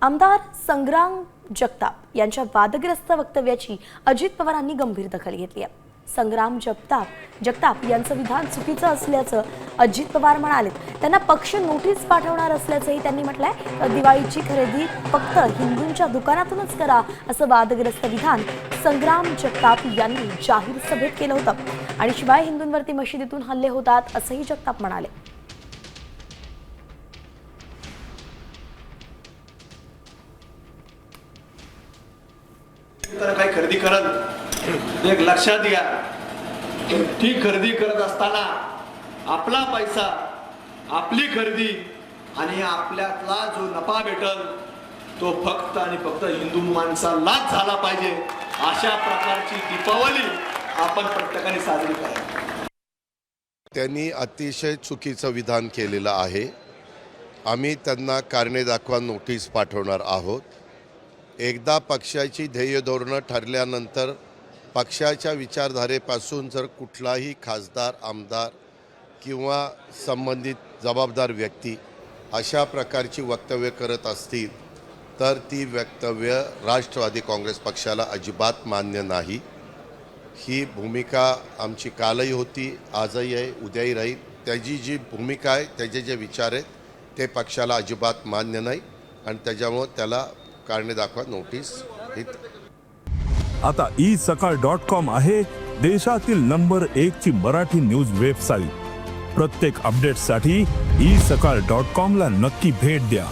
आमदार संग्राम जगताप यांच्या वादग्रस्त वक्तव्याची अजित पवारांनी गंभीर दखल घेतली आहे। संग्राम जगताप यांचं विधान चुकीचं असल्याचं अजित पवार म्हणाले। त्यांना पक्ष नोटीस पाठवणार असल्याचंही त्यांनी म्हटलंय। दिवाळीची खरेदी फक्त हिंदूंच्या दुकानातूनच करा असं वादग्रस्त विधान संग्राम जगताप यांनी जाहीर सभेत केलं होतं आणि शिवाय हिंदूंवरती मशिदीतून हल्ले होतात असंही जगताप म्हणाले। तर काही खरेदी करत एक लक्षात घ्या, ती खरेदी करत असताना आपला पैसा, आपली खरेदी आणि आपल्यातला जो नफा भेटल तो फक्त आणि फक्त हिंदू माणसालाच झाला पाहिजे। अशा प्रकारची दीपावली आपण प्रत्येकाने साजरी करावी। त्यांनी अतिशय चुकीचं विधान केलेलं आहे। आम्ही त्यांना कारणे दाखवा नोटीस पाठवणार आहोत। एकदा पक्षाची ध्येय धोरणं ठरल्यानंतर पक्षाच्या विचारधारेपासून जर कुठलाही खासदार, आमदार किंवा संबंधित जबाबदार व्यक्ती अशा प्रकारची वक्तव्य करत असतील तर ती वक्तव्य राष्ट्रवादी काँग्रेस पक्षाला अजिबात मान्य नाही। ही भूमिका आमची कालही होती, आजही आहे, उद्याही राहील। त्याची जी भूमिका आहे, त्याचे जे विचार आहेत ते पक्षाला अजिबात मान्य नाही आणि त्याच्यामुळे त्याला कारणे दाखवा नोटीस हित। आता isakal.com आहे देशातील नंबर 1 ची मराठी न्यूज वेबसाईट। प्रत्येक अपडेटसाठी isakal.com ला नक्की भेट द्या।